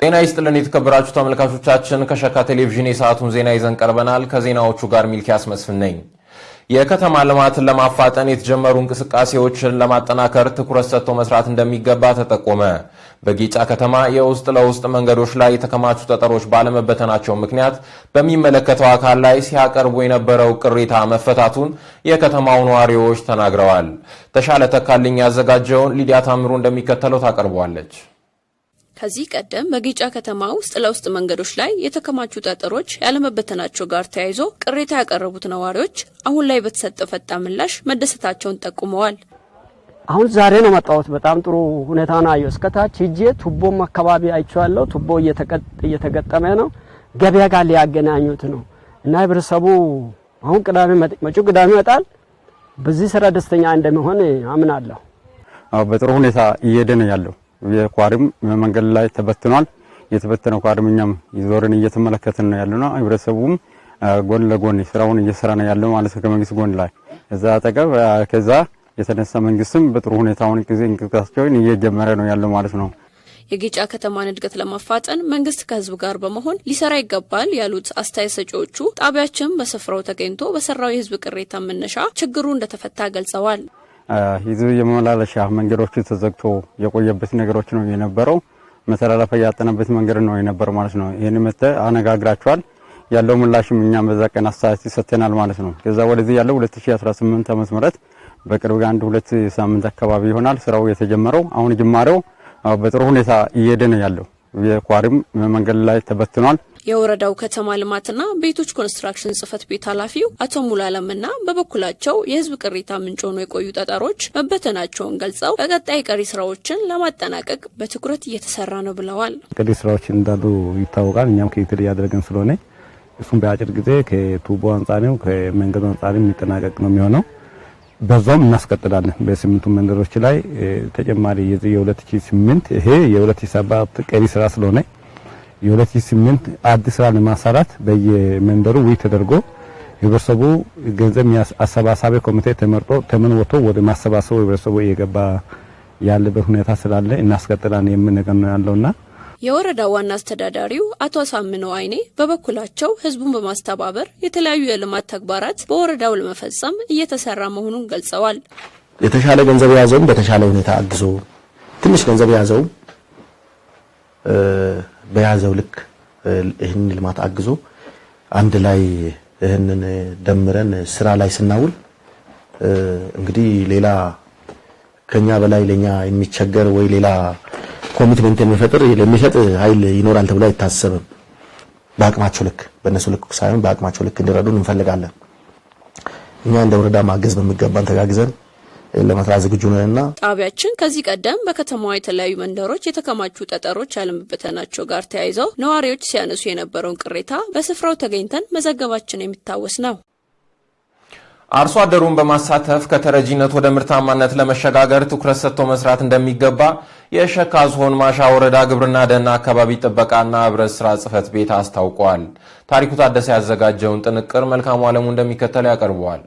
ጤና ይስጥልን የተከበራችሁ ተመልካቾቻችን ከሸካ ቴሌቪዥን የሰዓቱን ዜና ይዘን ቀርበናል። ከዜናዎቹ ጋር ሚልኪያስ መስፍን ነኝ። የከተማ ልማትን ለማፋጠን የተጀመሩ እንቅስቃሴዎችን ለማጠናከር ትኩረት ሰጥቶ መስራት እንደሚገባ ተጠቆመ። በጊጫ ከተማ የውስጥ ለውስጥ መንገዶች ላይ የተከማቹ ጠጠሮች ባለመበተናቸው ምክንያት በሚመለከተው አካል ላይ ሲያቀርቡ የነበረው ቅሬታ መፈታቱን የከተማው ነዋሪዎች ተናግረዋል። ተሻለ ተካልኝ ያዘጋጀውን ሊዲያ ታምሩ እንደሚከተለው ታቀርበዋለች። ከዚህ ቀደም በጊጫ ከተማ ውስጥ ለውስጥ መንገዶች ላይ የተከማቹ ጠጠሮች ያለመበተናቸው ጋር ተያይዞ ቅሬታ ያቀረቡት ነዋሪዎች አሁን ላይ በተሰጠው ፈጣን ምላሽ መደሰታቸውን ጠቁመዋል። አሁን ዛሬ ነው መጣሁት። በጣም ጥሩ ሁኔታ ነው አየሁ። እስከታች ሂጄ ቱቦም አካባቢ አይቻለሁ። ቱቦ እየተገጠመ ነው። ገበያ ጋር ሊያገናኙት ነው እና ህብረተሰቡ አሁን መጪው ቅዳሜ ይመጣል። በዚህ ስራ ደስተኛ እንደሚሆን አምናለሁ። በጥሩ ሁኔታ እየሄደ ነው ያለው። የኳርም መንገድ ላይ ተበትኗል። የተበተነው ኳርም እኛም ይዞርን እየተመለከትን ነው ያለውና ህብረተሰቡም ጎን ለጎን ስራውን እየሰራ ነው ያለው ማለት ነው። ከመንግስት ጎን ላይ እዛ አጠገብ ከዛ የተነሳ መንግስትም በጥሩ ሁኔታውን እንቅስቃሴውን እየጀመረ ነው ያለው ማለት ነው። የጊጫ ከተማን እድገት ለማፋጠን መንግስት ከህዝብ ጋር በመሆን ሊሰራ ይገባል ያሉት አስተያየት ሰጪዎቹ ጣቢያችን በስፍራው ተገኝቶ በሰራው የህዝብ ቅሬታ መነሻ ችግሩ እንደተፈታ ገልጸዋል። ህዝብ የመመላለሻ መንገዶች ተዘግቶ የቆየበት ነገሮች ነው የነበረው። መተላለፊያ ያጠነበት መንገድ ነው የነበረው ማለት ነው። ይሄን መተ አነጋግራቸዋል ያለው ምላሽም እኛም በዛ ቀን አስተያየት ሰጥተናል ማለት ነው። ከዛ ወደዚህ ያለው 2018 ዓመተ ምህረት በቅርብ አንድ 2 ሳምንት አካባቢ ይሆናል ስራው የተጀመረው። አሁን ጅማሬው በጥሩ ሁኔታ እየሄደ ነው ያለው። የኳርም መንገድ ላይ ተበትኗል። የወረዳው ከተማ ልማትና ቤቶች ኮንስትራክሽን ጽፈት ቤት ኃላፊው አቶ ሙላለምና በበኩላቸው የህዝብ ቅሬታ ምንጭ ሆኖ የቆዩ ጠጠሮች መበተናቸውን ገልጸው በቀጣይ ቀሪ ስራዎችን ለማጠናቀቅ በትኩረት እየተሰራ ነው ብለዋል። ቀሪ ስራዎች እንዳሉ ይታወቃል። እኛም ክትትል እያደረግን ስለሆነ እሱም በአጭር ጊዜ ከቱቦ አንጻርም ከመንገዱ አንጻርም የሚጠናቀቅ ነው የሚሆነው። በዛም እናስቀጥላለን። በስምንቱ መንደሮች ላይ ተጨማሪ የ2008 ይሄ የ2007 ቀሪ ስራ ስለሆነ የ2008 አዲስ ስራ ለማሰራት በየመንደሩ ውይ ተደርጎ ህብረተሰቡ ገንዘብ አሰባሳቢ ኮሚቴ ተመርጦ ተመን ወጥቶ ወደ ማሰባሰቡ ህብረተሰቡ እየገባ ያለበት ሁኔታ ስላለ እናስቀጥላለን የምንነገር ነው ያለውና የወረዳው ዋና አስተዳዳሪው አቶ አሳምነው አይኔ በበኩላቸው ህዝቡን በማስተባበር የተለያዩ የልማት ተግባራት በወረዳው ለመፈጸም እየተሰራ መሆኑን ገልጸዋል። የተሻለ ገንዘብ ያዘው በተሻለ ሁኔታ አግዞ ትንሽ ገንዘብ ያዘው በያዘው ልክ ይህን ልማት አግዞ አንድ ላይ ይህንን ደምረን ስራ ላይ ስናውል እንግዲህ ሌላ ከኛ በላይ ለኛ የሚቸገር ወይ ሌላ ኮሚትመንት የሚሰጥ ኃይል ይኖራል ተብሎ አይታሰብም። በአቅማቸው ልክ በእነሱ ልክ ሳይሆን በአቅማቸው ልክ እንዲረዱን እንፈልጋለን። እኛ እንደ ወረዳ ማገዝ በሚገባን ተጋግዘን ለመስራት ዝግጁ ነንና ጣቢያችን ከዚህ ቀደም በከተማዋ የተለያዩ መንደሮች የተከማቹ ጠጠሮች ያለመበተናቸው ጋር ተያይዘው ነዋሪዎች ሲያነሱ የነበረውን ቅሬታ በስፍራው ተገኝተን መዘገባችን የሚታወስ ነው። አርሶ አደሩን በማሳተፍ ከተረጂነት ወደ ምርታማነት ለመሸጋገር ትኩረት ሰጥቶ መስራት እንደሚገባ የሸካ ዞን ማሻ ወረዳ ግብርና ደህንና አካባቢ ጥበቃና ህብረት ስራ ጽፈት ቤት አስታውቋል። ታሪኩ ታደሰ ያዘጋጀውን ጥንቅር መልካሙ አለሙ እንደሚከተለው ያቀርበዋል።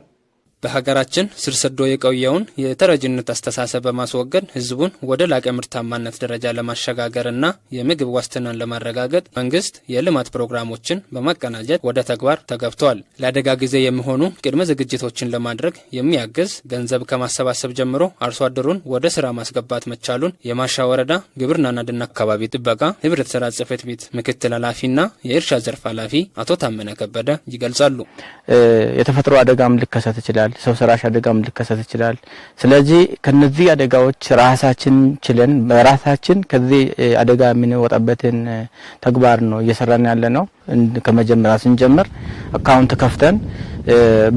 በሀገራችን ስር ሰዶ የቆየውን የተረጂነት አስተሳሰብ በማስወገድ ህዝቡን ወደ ላቀ ምርታማነት ደረጃ ለማሸጋገርና የምግብ ዋስትናን ለማረጋገጥ መንግስት የልማት ፕሮግራሞችን በማቀናጀት ወደ ተግባር ተገብቷል። ለአደጋ ጊዜ የሚሆኑ ቅድመ ዝግጅቶችን ለማድረግ የሚያግዝ ገንዘብ ከማሰባሰብ ጀምሮ አርሶ አደሩን ወደ ስራ ማስገባት መቻሉን የማሻ ወረዳ ግብርናና ደህንና አካባቢ ጥበቃ ህብረት ስራ ጽፈት ቤት ምክትል ኃላፊና የእርሻ ዘርፍ ኃላፊ አቶ ታመነ ከበደ ይገልጻሉ። የተፈጥሮ አደጋም ሊከሰት ይችላል። ሰው ሰራሽ አደጋም ሊከሰት ይችላል። ስለዚህ ከነዚህ አደጋዎች ራሳችን ችለን በራሳችን ከዚህ አደጋ የምንወጣበትን ተግባር ነው እየሰራን ያለ ነው። ከመጀመሪያ ስንጀምር አካውንት ከፍተን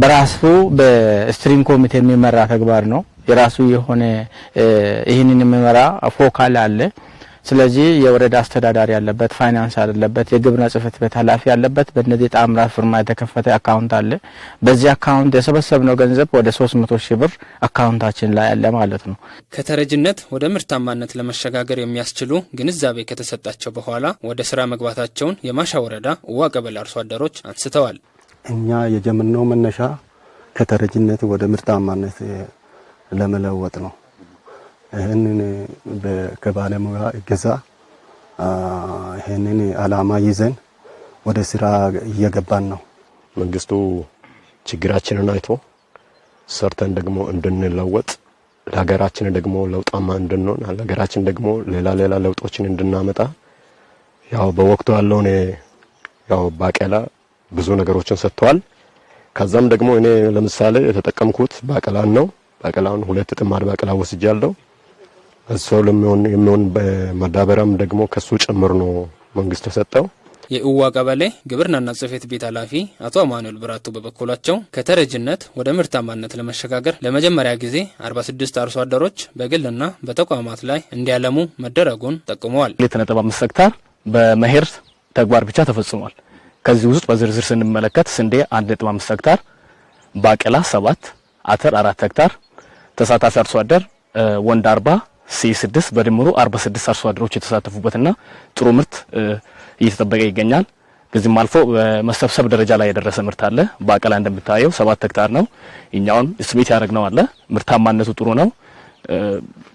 በራሱ በስትሪንግ ኮሚቴ የሚመራ ተግባር ነው። የራሱ የሆነ ይሄንን የሚመራ ፎካል አለ። ስለዚህ የወረዳ አስተዳዳሪ ያለበት፣ ፋይናንስ ያለበት፣ የግብርና ጽፈት ቤት ኃላፊ ያለበት በእነዚህ ጣምራ ፍርማ የተከፈተ አካውንት አለ። በዚህ አካውንት የሰበሰብነው ገንዘብ ወደ 300,000 ብር አካውንታችን ላይ አለ ማለት ነው። ከተረጂነት ወደ ምርታማነት ለመሸጋገር የሚያስችሉ ግንዛቤ ከተሰጣቸው በኋላ ወደ ስራ መግባታቸውን የማሻ ወረዳ ውዋ ቀበሌ አርሶ አደሮች አንስተዋል። እኛ የጀመርነው መነሻ ከተረጂነት ወደ ምርታማነት ለመለወጥ ነው። ይህንን ከባለሙያ እገዛ ይሄ ይህንን አላማ ይዘን ወደ ስራ እየገባን ነው። መንግስቱ ችግራችንን አይቶ ሰርተን ደግሞ እንድንለወጥ ለሀገራችን ደግሞ ለውጣማ እንድንሆን ለሀገራችን ደግሞ ሌላ ለውጦችን እንድናመጣ ያው በወቅቱ ያለውን ያው ባቄላ ብዙ ነገሮችን ሰጥቷል። ከዛም ደግሞ እኔ ለምሳሌ የተጠቀምኩት ባቄላን ነው። ባቄላውን 2 ጥማድ ባቄላ ወስጃለሁ። እሱው የሚሆን በማዳበሪያም ደግሞ ከሱ ጭምር ነው መንግስት የሰጠው። የኡዋ ቀበሌ ግብርናና ጽሕፈት ቤት ኃላፊ አቶ አማኑኤል ብራቱ በበኩላቸው ከተረጅነት ወደ ምርታማነት ለመሸጋገር ለመጀመሪያ ጊዜ 46 አርሶ አደሮች በግልና በተቋማት ላይ እንዲያለሙ መደረጉን ጠቁመዋል። 2.5 ሄክታር በመኸር ተግባር ብቻ ተፈጽሟል። ከዚህ ውስጥ በዝርዝር ስንመለከት ስንዴ 1.5 ሄክታር፣ ባቄላ 7፣ አተር 4 ሄክታር፣ ተሳታፊ አርሶ አደር ወንድ 40 ሲ6 በድምሩ 46 አርሶ አደሮች የተሳተፉበትና ጥሩ ምርት እየተጠበቀ ይገኛል። ከዚህም አልፎ በመሰብሰብ ደረጃ ላይ የደረሰ ምርት አለ። ባቄላ እንደምታየው 7 ሄክታር ነው። እኛውን ስሚት ያደረግነው አለ። ምርታማነቱ ጥሩ ነው።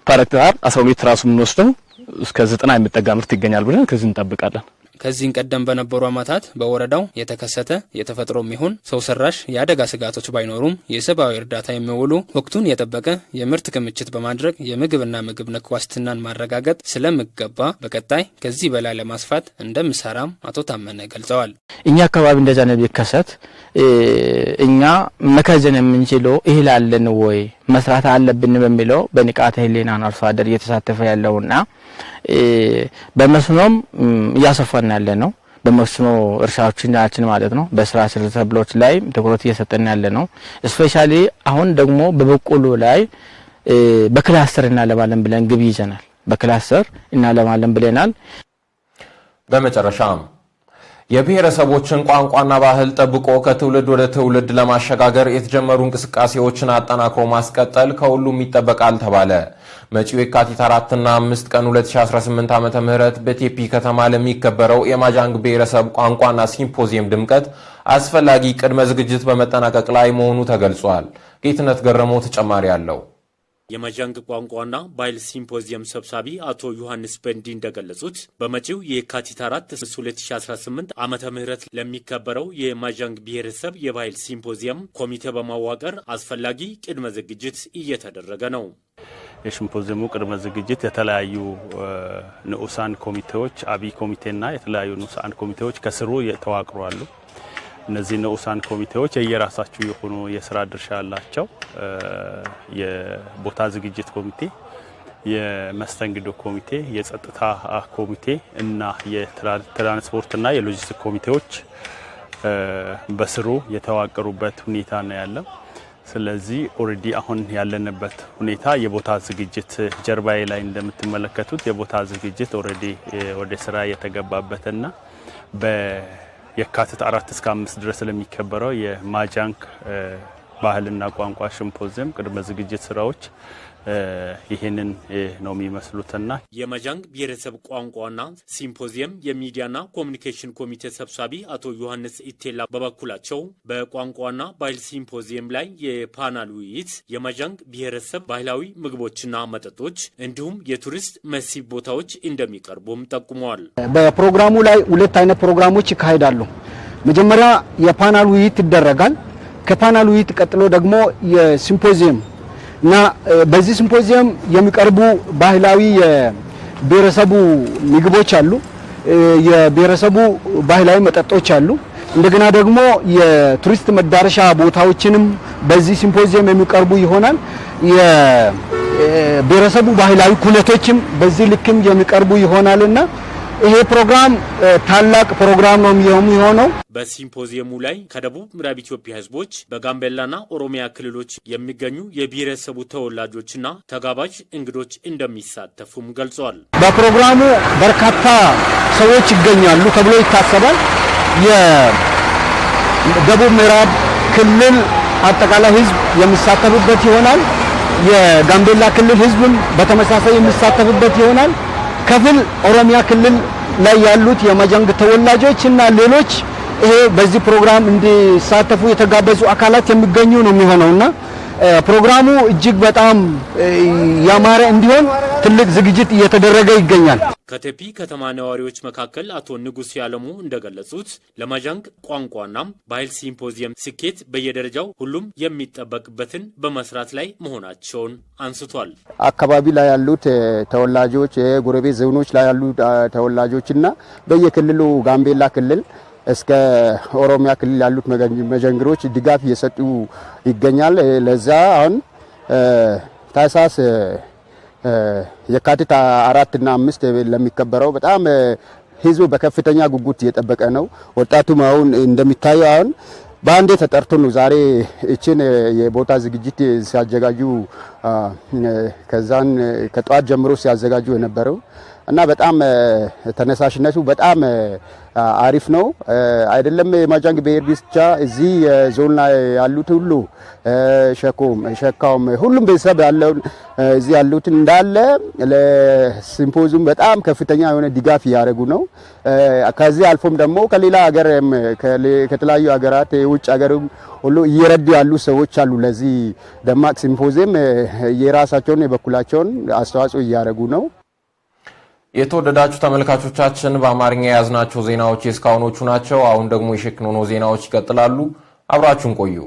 ፐር ሄክታር 12 ራሱ የምንወስደው እስከ 90 የሚጠጋ ምርት ይገኛል ብለን ከዚህ እንጠብቃለን። ከዚህ ቀደም በነበሩ ዓመታት በወረዳው የተከሰተ የተፈጥሮም ይሁን ሰው ሰራሽ የአደጋ ስጋቶች ባይኖሩም የሰብአዊ እርዳታ የሚውሉ ወቅቱን የጠበቀ የምርት ክምችት በማድረግ የምግብና ምግብ ነክ ዋስትናን ማረጋገጥ ስለሚገባ በቀጣይ ከዚህ በላይ ለማስፋት እንደምሰራም አቶ ታመነ ገልጸዋል። እኛ አካባቢ እንደዛ ነው ቢከሰት እኛ መከዘን የምንችለው እህል አለን ወይ መስራት አለብን በሚለው በንቃተ ህሊና አርሶ አደር እየተሳተፈ ያለውና በመስኖም እያሰፋን ያለ ነው። በመስኖ እርሻዎቻችን ማለት ነው። በስራ ስር ተብሎች ላይ ትኩረት እየሰጠን ያለ ነው። ስፔሻሊ አሁን ደግሞ በበቆሎ ላይ በክላስተር እናለማለን ብለን ግብ ይዘናል። በክላስተር እናለማለን ብለናል። በመጨረሻም የብሔረሰቦችን ቋንቋና ባህል ጠብቆ ከትውልድ ወደ ትውልድ ለማሸጋገር የተጀመሩ እንቅስቃሴዎችን አጠናክሮ ማስቀጠል ከሁሉም ይጠበቃል ተባለ። መጪው የካቲት 4 እና 5 ቀን 2018 ዓ.ም በቴፒ ከተማ ለሚከበረው የማጃንግ ብሔረሰብ ቋንቋና ሲምፖዚየም ድምቀት አስፈላጊ ቅድመ ዝግጅት በመጠናቀቅ ላይ መሆኑ ተገልጿል። ጌትነት ገረመው ተጨማሪ አለው። የማጃንግ ቋንቋና ባህል ሲምፖዚየም ሰብሳቢ አቶ ዮሐንስ በንዲ እንደገለጹት በመጪው የካቲት 4 2018 ዓመተ ምህረት ለሚከበረው የማጃንግ ብሔረሰብ የባህል ሲምፖዚየም ኮሚቴ በማዋቀር አስፈላጊ ቅድመ ዝግጅት እየተደረገ ነው። የሲምፖዚየሙ ቅድመ ዝግጅት የተለያዩ ንዑሳን ኮሚቴዎች አብይ ኮሚቴና የተለያዩ ንዑሳን ኮሚቴዎች ከስሩ ተዋቅረዋል። እነዚህ ንዑሳን ኮሚቴዎች የየራሳቸው የሆኑ የስራ ድርሻ አላቸው። የቦታ ዝግጅት ኮሚቴ፣ የመስተንግዶ ኮሚቴ፣ የጸጥታ ኮሚቴ እና የትራንስፖርትና የሎጂስቲክ ኮሚቴዎች በስሩ የተዋቀሩበት ሁኔታ ነው ያለው። ስለዚህ ኦሬዲ አሁን ያለንበት ሁኔታ የቦታ ዝግጅት ጀርባዬ ላይ እንደምትመለከቱት የቦታ ዝግጅት ኦሬዲ ወደ ስራ የተገባበትና የካቲት 4 እስከ 5 ድረስ ለሚከበረው የማጃንግ ባህልና ቋንቋ ሲምፖዚየም ቅድመ ዝግጅት ስራዎች ይሄንን ነው የሚመስሉትና የማጃንግ ብሔረሰብ ቋንቋና ሲምፖዚየም የሚዲያና ኮሙኒኬሽን ኮሚቴ ሰብሳቢ አቶ ዮሐንስ ኢቴላ በበኩላቸው በቋንቋና ባህል ሲምፖዚየም ላይ የፓናል ውይይት፣ የማጃንግ ብሔረሰብ ባህላዊ ምግቦችና መጠጦች እንዲሁም የቱሪስት መስህብ ቦታዎች እንደሚቀርቡም ጠቁመዋል። በፕሮግራሙ ላይ 2 አይነት ፕሮግራሞች ይካሄዳሉ። መጀመሪያ የፓናል ውይይት ይደረጋል። ከፓናል ውይይት ቀጥሎ ደግሞ የሲምፖዚየም እና በዚህ ሲምፖዚየም የሚቀርቡ ባህላዊ የብሔረሰቡ ምግቦች አሉ፣ የብሔረሰቡ ባህላዊ መጠጦች አሉ። እንደገና ደግሞ የቱሪስት መዳረሻ ቦታዎችንም በዚህ ሲምፖዚየም የሚቀርቡ ይሆናል። የብሔረሰቡ ባህላዊ ኩነቶችም በዚህ ልክም የሚቀርቡ ይሆናልና ይሄ ፕሮግራም ታላቅ ፕሮግራም ነው የሚሆነው። በሲምፖዚየሙ ላይ ከደቡብ ምዕራብ ኢትዮጵያ ህዝቦች በጋምቤላና ኦሮሚያ ክልሎች የሚገኙ የብሔረሰቡ ተወላጆችና ተጋባዥ እንግዶች እንደሚሳተፉም ገልጸዋል። በፕሮግራሙ በርካታ ሰዎች ይገኛሉ ተብሎ ይታሰባል። የደቡብ ምዕራብ ክልል አጠቃላይ ህዝብ የሚሳተፍበት ይሆናል። የጋምቤላ ክልል ህዝብም በተመሳሳይ የሚሳተፍበት ይሆናል። ከፍል ኦሮሚያ ክልል ላይ ያሉት የማጃንግ ተወላጆች እና ሌሎች ይሄ በዚህ ፕሮግራም እንዲሳተፉ የተጋበዙ አካላት የሚገኙ ነው የሚሆነውና ፕሮግራሙ እጅግ በጣም ያማረ እንዲሆን ትልቅ ዝግጅት እየተደረገ ይገኛል። ከቴፒ ከተማ ነዋሪዎች መካከል አቶ ንጉስ ያለሙ እንደገለጹት ለማጃንግ ቋንቋና ባህል ሲምፖዚየም ስኬት በየደረጃው ሁሉም የሚጠበቅበትን በመስራት ላይ መሆናቸውን አንስቷል። አካባቢ ላይ ያሉት ተወላጆች የጎረቤት ዞኖች ላይ ያሉ ተወላጆችና በየክልሉ ጋምቤላ ክልል እስከ ኦሮሚያ ክልል ያሉት መጀንግሮች ድጋፍ እየሰጡ ይገኛል። ለዛ አሁን ታሳስ የካቲት 4 እና 5 ለሚከበረው በጣም ህዝቡ በከፍተኛ ጉጉት እየጠበቀ ነው። ወጣቱም አሁን እንደሚታየው አሁን በአንዴ ተጠርቶ ነው ዛሬ እቺን የቦታ ዝግጅት ሲያዘጋጁ ከዛን ከጧት ጀምሮ ሲያዘጋጁ የነበረው እና በጣም ተነሳሽነቱ በጣም አሪፍ ነው። አይደለም የማጃንግ ብሔር ብቻ እዚህ ዞን ላይ ያሉት ሁሉ ሸካውም ሁሉም ቤተሰብ ያለው እዚህ ያሉት እንዳለ ለሲምፖዚየም በጣም ከፍተኛ የሆነ ድጋፍ ያደረጉ ነው። ከዚህ አልፎም ደግሞ ከሌላ ሀገር ከተለያዩ ሀገራት የውጭ ሀገርም ሁሉ እየረዱ ያሉ ሰዎች አሉ። ለዚህ ደማቅ ሲምፖዚየም የራሳቸውን የበኩላቸውን አስተዋጽኦ እያደረጉ ነው። የተወደዳችሁ ተመልካቾቻችን በአማርኛ የያዝናቸው ዜናዎች እስካሁኖቹ ናቸው። አሁን ደግሞ የሸክኖኖ ዜናዎች ይቀጥላሉ። አብራችሁን ቆዩ።